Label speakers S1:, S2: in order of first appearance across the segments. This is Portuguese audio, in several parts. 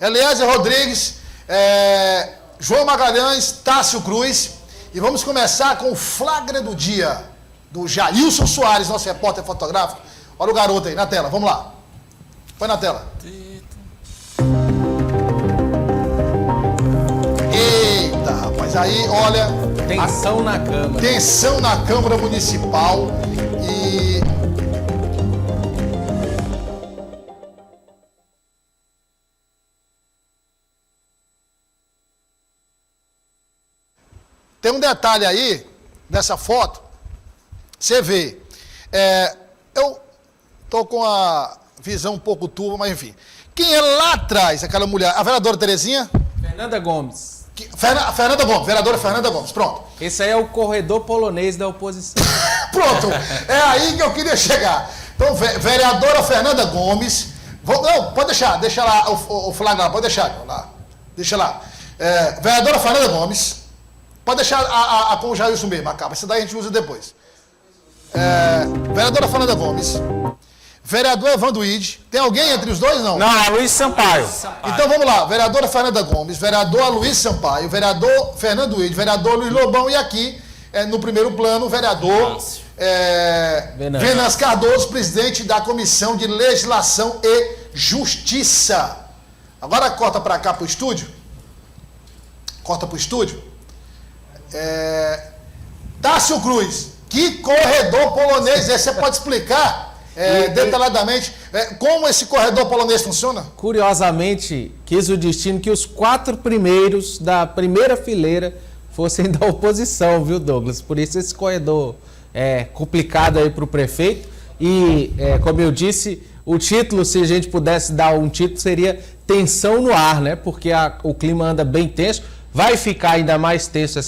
S1: Eliezer Rodrigues, João Magalhães, Tássio Cruz. E vamos começar com o flagra do dia, do Jailson Soares, nosso repórter fotográfico. Olha o garoto aí, na tela, vamos lá. Põe na tela. Eita, rapaz, aí, olha...
S2: Tensão na Câmara.
S1: Tensão na Câmara Municipal e... Tem um detalhe aí, dessa foto, você vê, eu tô com a visão um pouco turva, mas enfim. Quem é lá atrás, aquela mulher, a vereadora Terezinha?
S2: Fernanda Gomes.
S1: Fernanda Gomes, vereadora Fernanda Gomes, pronto.
S2: Esse aí é o corredor polonês da oposição.
S1: Pronto, é aí que eu queria chegar. Então, vereadora Fernanda Gomes, não, pode deixar, deixa lá o flagra lá, pode deixar, lá, deixa lá. Vereadora Fernanda Gomes, pode deixar com o Jailson mesmo, acaba, essa daí a gente usa depois. Vereadora Fernanda Gomes, vereador Evandro Ide, tem alguém entre os dois, não?
S3: Não, é Luiz Sampaio.
S1: Então vamos lá, vereadora Fernanda Gomes, vereador Luiz Sampaio, vereador Fernando Ide, vereador Luiz Lobão e aqui, no primeiro plano, o vereador Venâncio Cardoso, presidente da Comissão de Legislação e Justiça. Agora corta para cá para o estúdio. Corta para o estúdio. Tássio Cruz, que corredor polonês é? Você pode explicar detalhadamente como esse corredor polonês funciona?
S2: Curiosamente, quis o destino que os 4 primeiros da primeira fileira fossem da oposição, viu, Douglas? Por isso esse corredor é complicado aí para o prefeito. E, como eu disse, o título, se a gente pudesse dar um título, seria Tensão no Ar, né? Porque o clima anda bem tenso. Vai ficar ainda mais tenso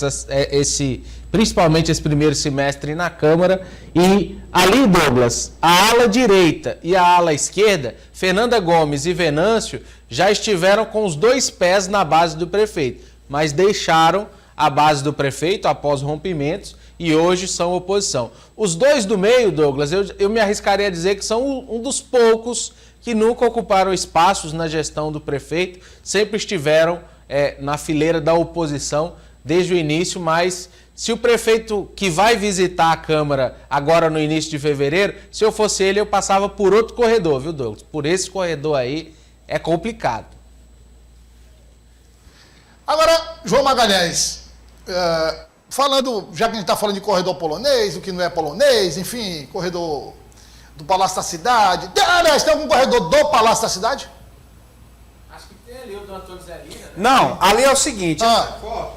S2: principalmente esse primeiro semestre na Câmara. E ali, Douglas, a ala direita e a ala esquerda, Fernanda Gomes e Venâncio, já estiveram com os 2 pés na base do prefeito, mas deixaram a base do prefeito após rompimentos e hoje são oposição. Os 2 do meio, Douglas, eu me arriscaria a dizer que são um dos poucos que nunca ocuparam espaços na gestão do prefeito, sempre estiveram na fileira da oposição desde o início, mas se o prefeito que vai visitar a Câmara agora no início de fevereiro, se eu fosse ele, eu passava por outro corredor, viu, Douglas? Por esse corredor aí é complicado.
S1: Agora, João Magalhães, falando, já que a gente está falando de corredor polonês, o que não é polonês, enfim, corredor do Palácio da Cidade. Aliás, tem algum corredor do Palácio da Cidade?
S2: Acho que tem ali o do Antônio Zé Lira, né?
S3: Não, ali é o seguinte,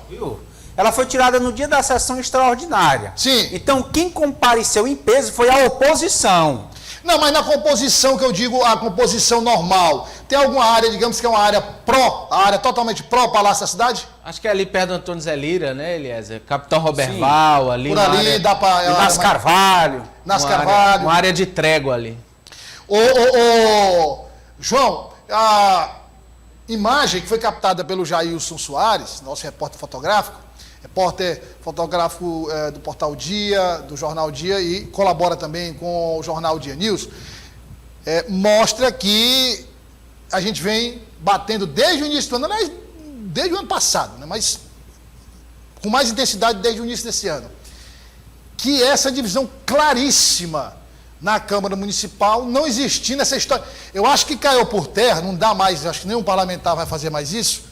S3: viu? Ela foi tirada no dia da sessão extraordinária.
S1: Sim.
S3: Então, quem compareceu em peso foi a oposição.
S1: Não, mas na composição que eu digo, a composição normal, tem alguma área, digamos que é uma área a área totalmente pró Palácio da Cidade?
S2: Acho que é ali perto do Antônio Zé Lira, né, Eliezer? Capitão Roberval, ali.
S1: Por ali
S2: área,
S1: dá para...
S3: Nas Carvalho.
S1: Carvalho.
S2: Uma área de trégua ali.
S1: João, a imagem que foi captada pelo Jailson Soares, nosso repórter fotográfico do Portal Dia, do Jornal Dia e colabora também com o Jornal Dia News, mostra que a gente vem batendo desde o início do ano, aliás, desde o ano passado, né, mas com mais intensidade desde o início desse ano, que essa divisão claríssima na Câmara Municipal não existindo essa história. Eu acho que caiu por terra, não dá mais, acho que nenhum parlamentar vai fazer mais isso,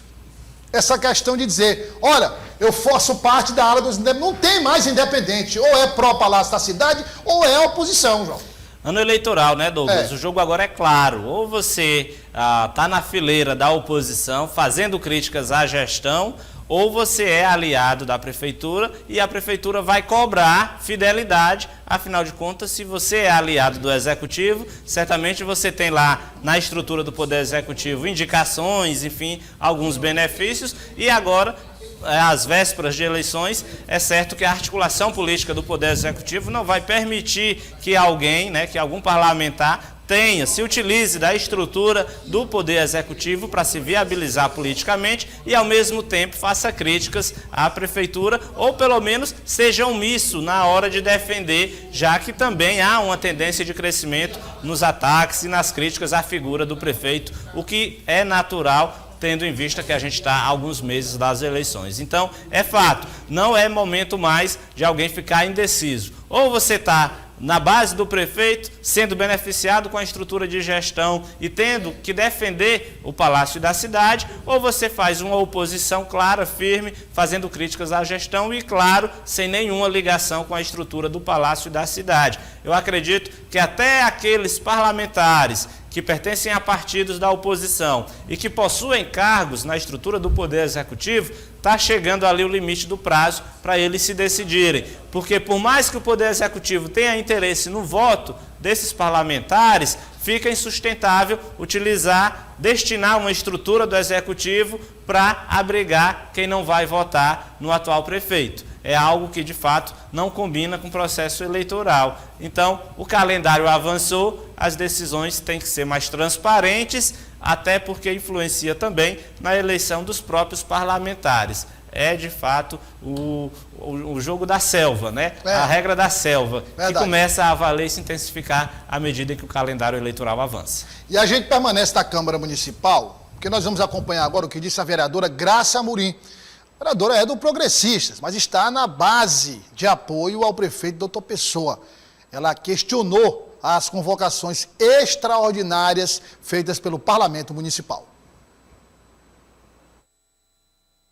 S1: essa questão de dizer, olha, eu faço parte da ala dos independentes, não tem mais independente, ou é pró-Palácio da Cidade, ou é oposição, João.
S4: Ano eleitoral, né, Douglas? O jogo agora é claro, ou você está na fileira da oposição, fazendo críticas à gestão, ou você é aliado da prefeitura e a prefeitura vai cobrar fidelidade. Afinal de contas, se você é aliado do executivo, certamente você tem lá na estrutura do poder executivo indicações, enfim, alguns benefícios. E agora, às vésperas de eleições, é certo que a articulação política do poder executivo não vai permitir que alguém, que algum parlamentar se utilize da estrutura do Poder Executivo para se viabilizar politicamente e, ao mesmo tempo, faça críticas à Prefeitura ou, pelo menos, seja omisso na hora de defender, já que também há uma tendência de crescimento nos ataques e nas críticas à figura do prefeito, o que é natural, tendo em vista que a gente está a alguns meses das eleições. Então, é fato, não é momento mais de alguém ficar indeciso. Ou você está na base do prefeito, sendo beneficiado com a estrutura de gestão e tendo que defender o Palácio da Cidade, ou você faz uma oposição clara, firme, fazendo críticas à gestão e, claro, sem nenhuma ligação com a estrutura do Palácio da Cidade. Eu acredito que até aqueles parlamentares que pertencem a partidos da oposição e que possuem cargos na estrutura do Poder Executivo, está chegando ali o limite do prazo para eles se decidirem. Porque por mais que o Poder Executivo tenha interesse no voto desses parlamentares, fica insustentável destinar uma estrutura do Executivo para abrigar quem não vai votar no atual prefeito. É algo que, de fato, não combina com o processo eleitoral. Então, o calendário avançou, as decisões têm que ser mais transparentes, até porque influencia também na eleição dos próprios parlamentares. É, de fato, o jogo da selva, né? A regra da selva, que começa a valer e se intensificar à medida que o calendário eleitoral avança.
S1: E a gente permanece na Câmara Municipal, porque nós vamos acompanhar agora o que disse a vereadora Graça Amorim. A vereadora é do Progressistas, mas está na base de apoio ao prefeito Dr. Pessoa. Ela questionou as convocações extraordinárias feitas pelo Parlamento Municipal.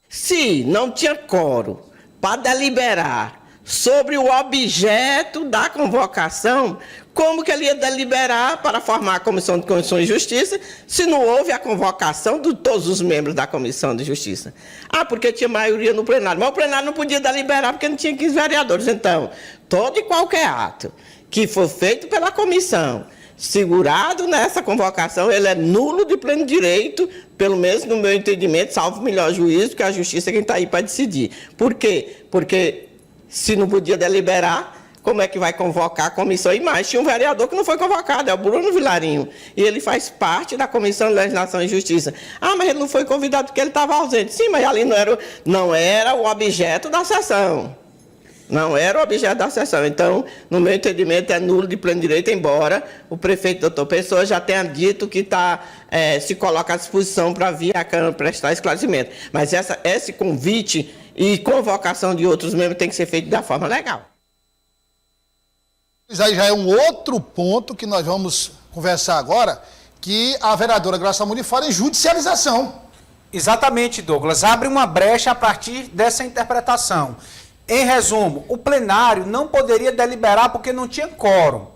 S5: Se não tinha quórum para deliberar sobre o objeto da convocação, como que ele ia deliberar para formar a Comissão de Constituição e Justiça se não houve a convocação de todos os membros da Comissão de Justiça? Ah, porque tinha maioria no plenário. Mas o plenário não podia deliberar porque não tinha 15 vereadores. Então, todo e qualquer ato que for feito pela comissão, segurado nessa convocação, ele é nulo de pleno direito, pelo menos no meu entendimento, salvo o melhor juízo, que a Justiça é quem está aí para decidir. Por quê? Porque se não podia deliberar, como é que vai convocar a comissão? E mais, tinha um vereador que não foi convocado, é o Bruno Vilarinho, e ele faz parte da Comissão de Legislação e Justiça. Ah, mas ele não foi convidado porque ele estava ausente. Sim, mas ali não era o objeto da sessão. Não era o objeto da sessão. Então, no meu entendimento, é nulo de pleno direito, embora o prefeito Dr. Pessoa já tenha dito que se coloca à disposição para vir à Câmara prestar esclarecimento. Mas esse convite e convocação de outros membros tem que ser feito da forma legal.
S1: Isso aí já é um outro ponto que nós vamos conversar agora, que a vereadora Graça Amorim fala em judicialização.
S3: Exatamente, Douglas. Abre uma brecha a partir dessa interpretação. Em resumo, o plenário não poderia deliberar porque não tinha quórum.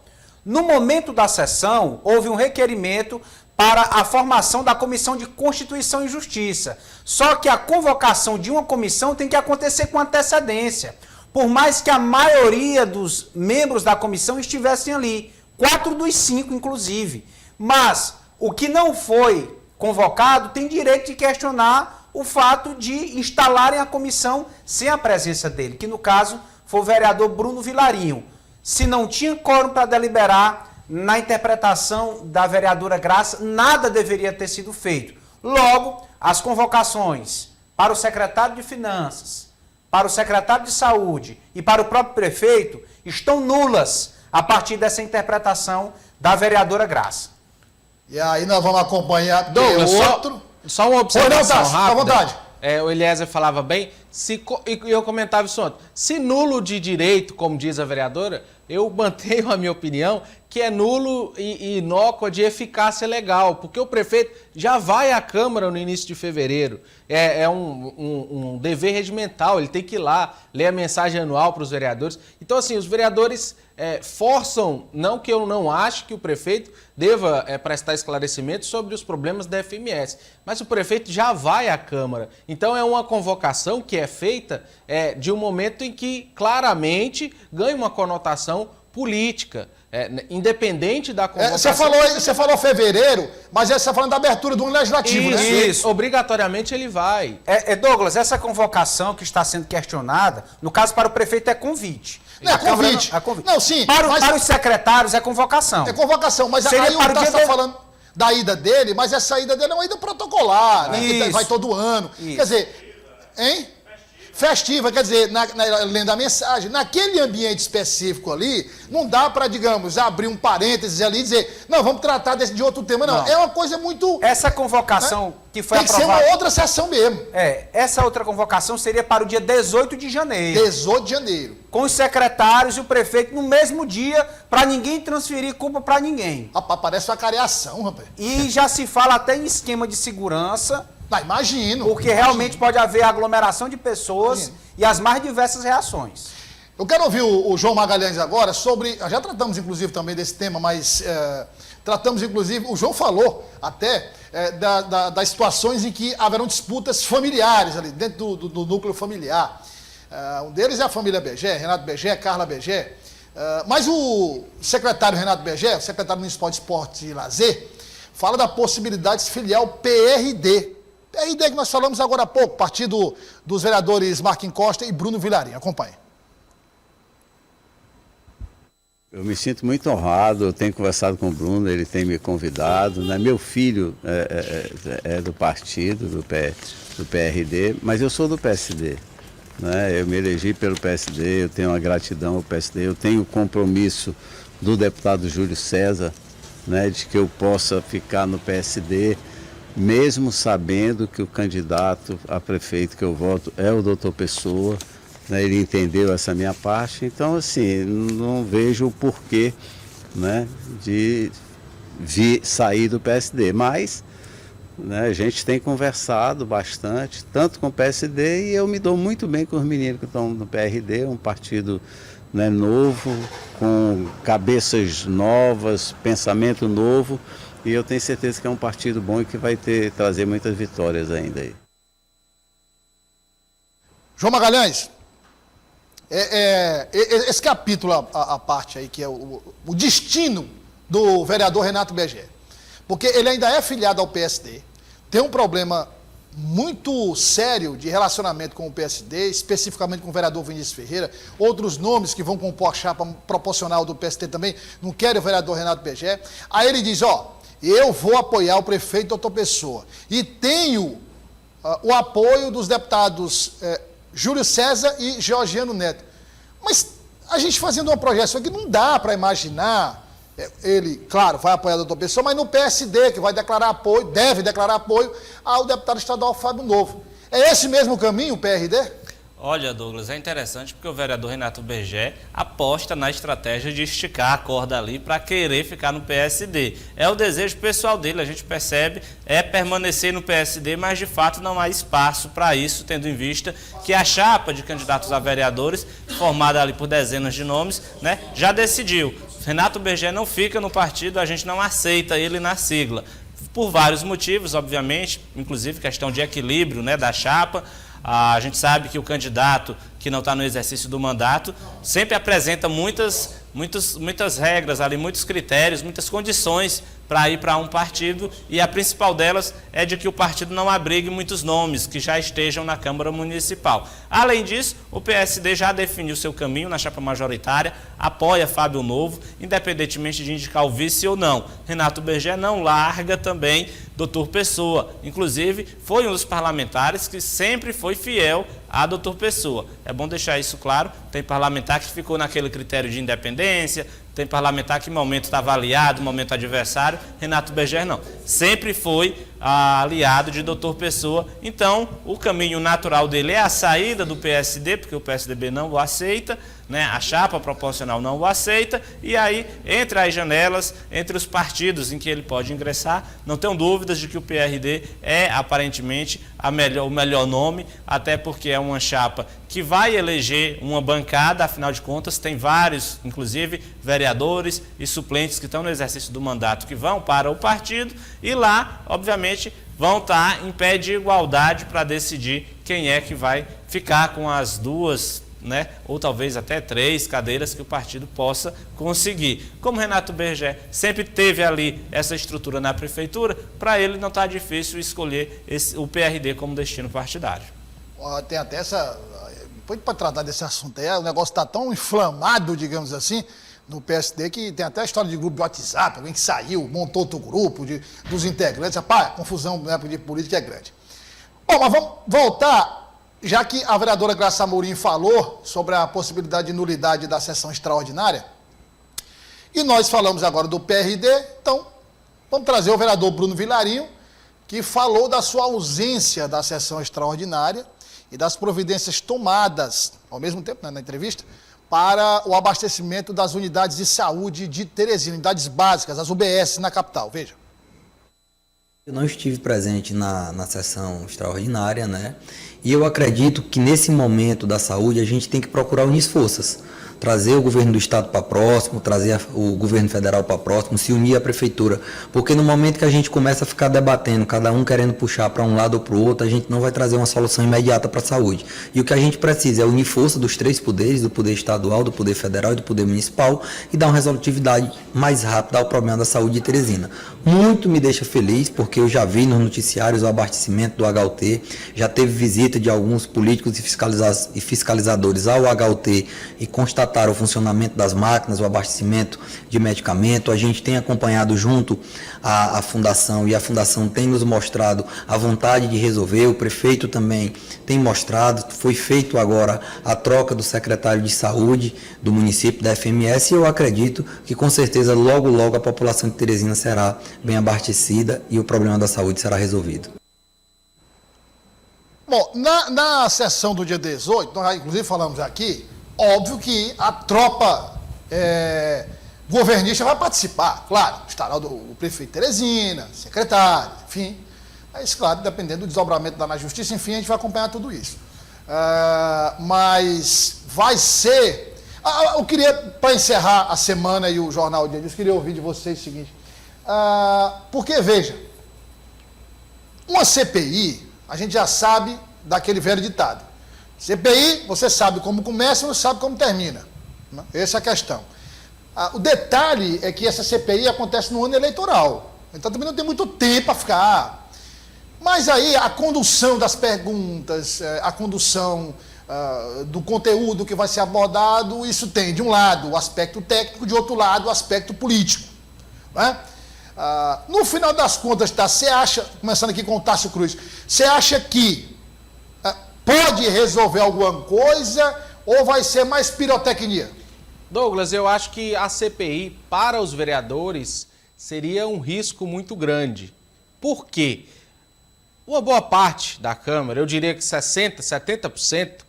S3: No momento da sessão, houve um requerimento para a formação da Comissão de Constituição e Justiça. Só que a convocação de uma comissão tem que acontecer com antecedência. Por mais que a maioria dos membros da comissão estivessem ali, 4 dos 5 inclusive. Mas o que não foi convocado tem direito de questionar o fato de instalarem a comissão sem a presença dele, que no caso foi o vereador Bruno Vilarinho. Se não tinha quórum para deliberar, na interpretação da vereadora Graça, nada deveria ter sido feito. Logo, as convocações para o secretário de Finanças, para o secretário de Saúde e para o próprio prefeito estão nulas a partir dessa interpretação da vereadora Graça.
S1: E aí nós vamos acompanhar
S2: Douglas, só uma observação rápida.
S1: à vontade.
S2: O Eliezer falava bem, e eu comentava isso ontem. Se nulo de direito, como diz a vereadora, eu mantenho a minha opinião que é nulo e inócua de eficácia legal, porque o prefeito já vai à Câmara no início de fevereiro. É um dever regimental, ele tem que ir lá, ler a mensagem anual para os vereadores. Então, assim, os vereadores forçam, não que eu não ache que o prefeito deva prestar esclarecimento sobre os problemas da FMS, mas o prefeito já vai à Câmara. Então, é uma convocação que é feita de um momento em que claramente ganha uma conotação política, independente da convocação.
S1: Você falou fevereiro, mas você está falando da abertura do ano legislativo,
S2: isso,
S1: né?
S2: Isso, obrigatoriamente ele vai.
S3: Douglas, essa convocação que está sendo questionada, no caso para o prefeito é convite.
S1: Não é convite.
S3: Não, sim. Para os secretários é convocação.
S1: É convocação, mas aí o Tasso está falando da ida dele, mas essa ida dele é uma ida protocolar, né? Que vai todo ano. Isso. Quer dizer, hein? festiva, quer dizer, lendo a mensagem, naquele ambiente específico ali, não dá para, digamos, abrir um parênteses ali e dizer, não, vamos tratar de outro tema, não. É uma coisa muito...
S3: Essa convocação que foi aprovada...
S1: Tem que ser uma outra sessão mesmo.
S3: Essa outra convocação seria para o dia 18 de janeiro.
S1: 18 de janeiro.
S3: Com os secretários e o prefeito no mesmo dia, para ninguém transferir culpa para ninguém.
S1: Rapaz, parece uma careação, rapaz.
S3: E já se fala até em esquema de segurança...
S1: Imagino.
S3: Porque realmente pode haver aglomeração de pessoas e as mais diversas reações.
S1: Eu quero ouvir o João Magalhães agora sobre... Já tratamos, inclusive, também desse tema, mas tratamos, inclusive... O João falou até das situações em que haverão disputas familiares ali, dentro do núcleo familiar. Um deles é a família Begé, Renato Begé, Carla Begé. Mas o secretário Renato Begé, o secretário municipal de Esporte e Lazer, fala da possibilidade de se filiar ao PRD. PRD que nós falamos agora há pouco, partido dos vereadores Marquinhos Costa e Bruno Vilarinho. Acompanhe.
S6: Eu me sinto muito honrado, eu tenho conversado com o Bruno, ele tem me convidado, né? Meu filho é do partido, do PRD, mas eu sou do PSD. Né? Eu me elegi pelo PSD, eu tenho uma gratidão ao PSD, eu tenho o compromisso do deputado Júlio César, né, de que eu possa ficar no PSD, mesmo sabendo que o candidato a prefeito que eu voto é o doutor Pessoa, né, ele entendeu essa minha parte, então assim, não vejo o porquê, né, de sair do PSD, mas, né, a gente tem conversado bastante, tanto com o PSD, e eu me dou muito bem com os meninos que estão no PRD, um partido, né, novo, com cabeças novas, pensamento novo, e eu tenho certeza que é um partido bom e que vai trazer muitas vitórias ainda aí.
S1: João Magalhães, esse capítulo, a parte aí, que é o destino do vereador Renato Begé, porque ele ainda é filiado ao PSD, tem um problema muito sério de relacionamento com o PSD, especificamente com o vereador Vinícius Ferreira, outros nomes que vão compor a chapa proporcional do PSD também, não querem o vereador Renato Begé. Aí ele diz, eu vou apoiar o prefeito doutor Pessoa, e tenho o apoio dos deputados Júlio César e Georgiano Neto. Mas a gente fazendo uma projeção aqui, não dá para imaginar, ele, claro, vai apoiar o doutor Pessoa, mas no PSD, que vai declarar apoio, deve declarar apoio ao deputado estadual Fábio Novo. É esse mesmo caminho, o PRD?
S4: Olha, Douglas, é interessante porque o vereador Renato Begé aposta na estratégia de esticar a corda ali para querer ficar no PSD. É o desejo pessoal dele, a gente percebe, é permanecer no PSD, mas de fato não há espaço para isso, tendo em vista que a chapa de candidatos a vereadores, formada ali por dezenas de nomes, né, já decidiu. Renato Begé não fica no partido, a gente não aceita ele na sigla. Por vários motivos, obviamente, inclusive questão de equilíbrio, né, da chapa. A gente sabe que o candidato que não está no exercício do mandato sempre apresenta muitas regras ali, muitos critérios, muitas condições para ir para um partido, e a principal delas é de que o partido não abrigue muitos nomes que já estejam na Câmara Municipal. Além disso, o PSD já definiu seu caminho na chapa majoritária, apoia Fábio Novo, independentemente de indicar o vice ou não. Renato Begé não larga também doutor Pessoa, inclusive foi um dos parlamentares que sempre foi fiel a doutor Pessoa. É bom deixar isso claro, tem parlamentar que ficou naquele critério de independência, tem parlamentar que momento estava aliado, momento adversário. Renato Begé não. Sempre foi aliado de doutor Pessoa. Então, o caminho natural dele é a saída do PSD, porque o PSDB não o aceita, né? A chapa proporcional não o aceita, e aí, entre as janelas, entre os partidos em que ele pode ingressar, não tenho dúvidas de que o PRD é, aparentemente, o melhor nome, até porque é uma chapa que vai eleger uma bancada, afinal de contas, tem vários, inclusive, vereadores e suplentes que estão no exercício do mandato, que vão para o partido, e lá, obviamente, vão estar em pé de igualdade para decidir quem é que vai ficar com as duas, né, ou talvez até 3 cadeiras que o partido possa conseguir. Como Renato Begé sempre teve ali essa estrutura na prefeitura, para ele não está difícil escolher o PRD como destino partidário.
S1: Tem até essa... Depois para tratar desse assunto aí, o negócio está tão inflamado, digamos assim, no PSD, que tem até a história de grupo de WhatsApp, alguém que saiu, montou outro grupo dos integrantes. Rapaz, a confusão na época de política é grande. Bom, mas vamos voltar já que a vereadora Graça Amorim falou sobre a possibilidade de nulidade da sessão extraordinária, e nós falamos agora do PRD, então vamos trazer o vereador Bruno Vilarinho, que falou da sua ausência da sessão extraordinária e das providências tomadas, ao mesmo tempo, né, na entrevista, para o abastecimento das unidades de saúde de Teresina, unidades básicas, as UBS na capital. Veja.
S7: Eu não estive presente na sessão extraordinária, né? E eu acredito que nesse momento da saúde a gente tem que procurar unir forças. Trazer o governo do estado para próximo, trazer o governo federal para próximo, se unir à prefeitura. Porque no momento que a gente começa a ficar debatendo, cada um querendo puxar para um lado ou para o outro, a gente não vai trazer uma solução imediata para a saúde. E o que a gente precisa é unir força dos três poderes, do poder estadual, do poder federal e do poder municipal, e dar uma resolutividade mais rápida ao problema da saúde de Teresina. Muito me deixa feliz, porque eu já vi nos noticiários o abastecimento do HUT, já teve visita de alguns políticos e fiscalizadores ao HUT e constataram o funcionamento das máquinas, o abastecimento de medicamento. A gente tem acompanhado junto à Fundação, e a Fundação tem nos mostrado a vontade de resolver, o prefeito também tem mostrado, foi feito agora a troca do secretário de saúde do município, da FMS, e eu acredito que com certeza logo logo a população de Teresina será bem abastecida e o problema da saúde será resolvido.
S1: Bom, na sessão do dia 18, nós inclusive falamos aqui, óbvio que a tropa governista vai participar, claro, estará o prefeito Teresina, secretário, enfim, mas claro, dependendo do desdobramento da justiça, enfim, a gente vai acompanhar tudo isso. Mas vai ser... eu queria, para encerrar a semana e o Jornal Dia News, queria ouvir de vocês o seguinte, porque, veja, uma CPI, a gente já sabe daquele velho ditado. CPI, você sabe como começa, não sabe como termina. Essa é a questão. O detalhe é que essa CPI acontece no ano eleitoral. Então também não tem muito tempo para ficar. Mas aí a condução das perguntas, a condução do conteúdo que vai ser abordado, isso tem, de um lado, o aspecto técnico, de outro lado, o aspecto político. Né? No final das contas, tá, você acha, começando aqui com o Tássio Cruz, você acha que pode resolver alguma coisa ou vai ser mais pirotecnia?
S2: Douglas, eu acho que a CPI para os vereadores seria um risco muito grande. Por quê? Uma boa parte da Câmara, eu diria que 60%, 70%,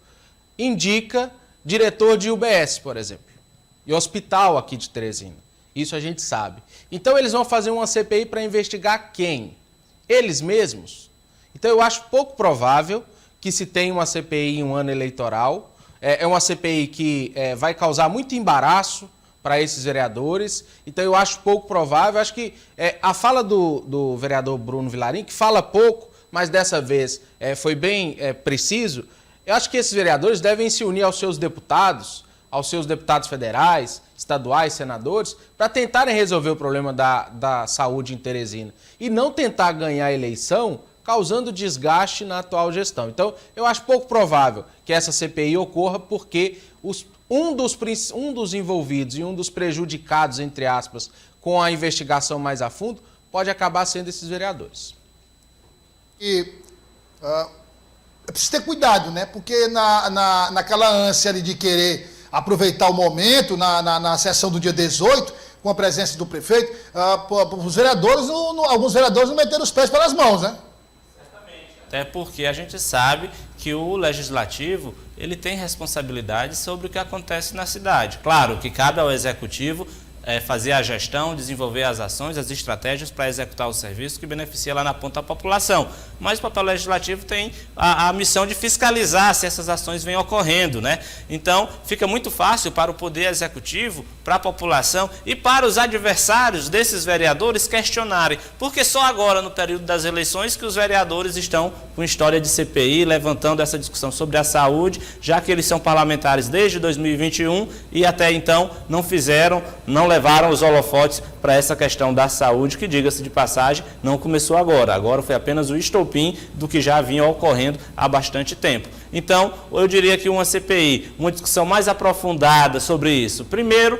S2: indica diretor de UBS, por exemplo, e hospital aqui de Teresina. Isso a gente sabe. Então eles vão fazer uma CPI para investigar quem? Eles mesmos? Então eu acho pouco provável que se tenha uma CPI em um ano eleitoral. É uma CPI que vai causar muito embaraço para esses vereadores. Então eu acho pouco provável. Acho que a fala do vereador Bruno Vilarinho, que fala pouco, mas dessa vez foi bem preciso, eu acho que esses vereadores devem se unir aos seus deputados federais, estaduais, senadores, para tentarem resolver o problema da saúde em Teresina e não tentar ganhar a eleição causando desgaste na atual gestão. Então, eu acho pouco provável que essa CPI ocorra porque um dos envolvidos e um dos prejudicados, entre aspas, com a investigação mais a fundo, pode acabar sendo esses vereadores.
S1: E é preciso ter cuidado, né? Porque naquela ânsia ali de querer aproveitar o momento, na sessão do dia 18, com a presença do prefeito, os vereadores, alguns vereadores não meteram os pés pelas mãos, né?
S4: Certamente. Até porque a gente sabe que o legislativo ele tem responsabilidade sobre o que acontece na cidade. Claro que cabe ao executivo fazer a gestão, desenvolver as ações, as estratégias para executar o serviço que beneficia lá na ponta a população. Mas o papel legislativo tem a missão de fiscalizar se essas ações vêm ocorrendo, né? Então, fica muito fácil para o poder executivo, para a população e para os adversários desses vereadores questionarem. Porque só agora, no período das eleições, que os vereadores estão com história de CPI, levantando essa discussão sobre a saúde, já que eles são parlamentares desde 2021 e até então não levaram os holofotes para essa questão da saúde, que, diga-se de passagem, não começou agora. Agora foi apenas o estopim do que já vinha ocorrendo há bastante tempo. Então, eu diria que uma CPI, uma discussão mais aprofundada sobre isso, primeiro,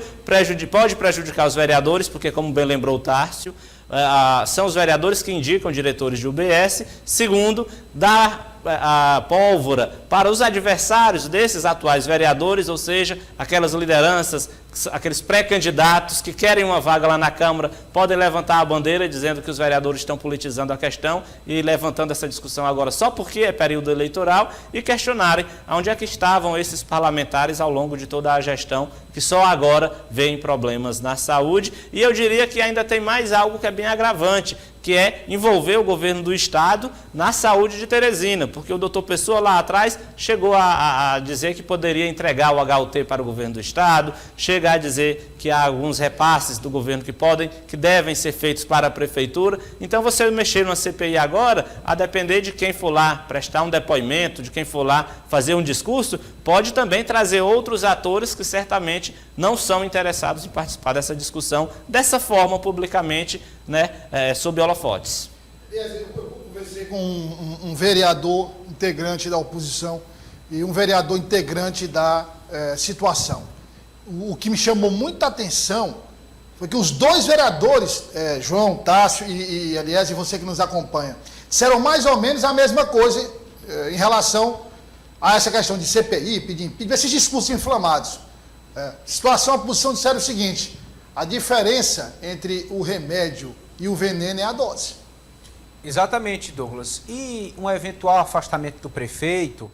S4: pode prejudicar os vereadores, porque, como bem lembrou o Tárcio, são os vereadores que indicam diretores de UBS. Segundo, dá a pólvora para os adversários desses atuais vereadores, ou seja, aquelas lideranças, aqueles pré-candidatos que querem uma vaga lá na Câmara, podem levantar a bandeira dizendo que os vereadores estão politizando a questão e levantando essa discussão agora só porque é período eleitoral e questionarem onde é que estavam esses parlamentares ao longo de toda a gestão, que só agora veem problemas na saúde. E eu diria que ainda tem mais algo que é bem agravante, que é envolver o governo do Estado na saúde de Teresina, porque o doutor Pessoa lá atrás chegou a dizer que poderia entregar o HUT para o governo do Estado, chega a dizer que há alguns repasses do governo que devem ser feitos para a prefeitura. Então você mexer numa CPI agora, a depender de quem for lá prestar um depoimento, de quem for lá fazer um discurso, pode também trazer outros atores que certamente não são interessados em participar dessa discussão dessa forma publicamente, né, sob holofotes.
S1: Eu conversei com um vereador integrante da oposição e um vereador integrante da situação. O que me chamou muita atenção foi que os dois vereadores, João, Tássio e aliás, e você que nos acompanha, disseram mais ou menos a mesma coisa em relação a essa questão de CPI, pedir impeachment, esses discursos inflamados. Situação, a oposição disseram o seguinte: a diferença entre o remédio e o veneno é a dose.
S3: Exatamente, Douglas. E um eventual afastamento do prefeito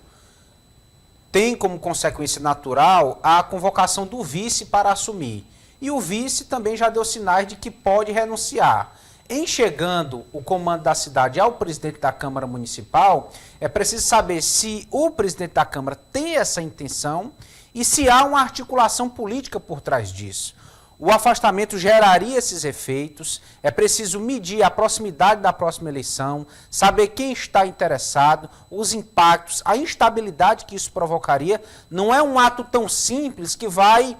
S3: tem como consequência natural a convocação do vice para assumir. E o vice também já deu sinais de que pode renunciar. Em chegando o comando da cidade ao presidente da Câmara Municipal, é preciso saber se o presidente da Câmara tem essa intenção e se há uma articulação política por trás disso. O afastamento geraria esses efeitos, é preciso medir a proximidade da próxima eleição, saber quem está interessado, os impactos, a instabilidade que isso provocaria. Não é um ato tão simples que vai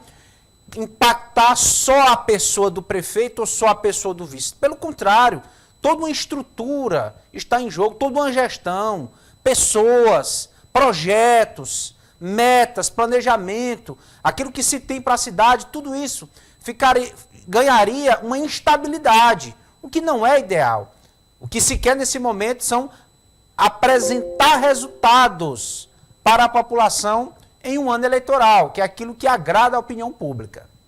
S3: impactar só a pessoa do prefeito ou só a pessoa do vice. Pelo contrário, toda uma estrutura está em jogo, toda uma gestão, pessoas, projetos, metas, planejamento, aquilo que se tem para a cidade, tudo isso ganharia uma instabilidade, o que não é ideal. O que se quer nesse momento são apresentar resultados para a população em um ano eleitoral, que é aquilo que agrada a opinião pública.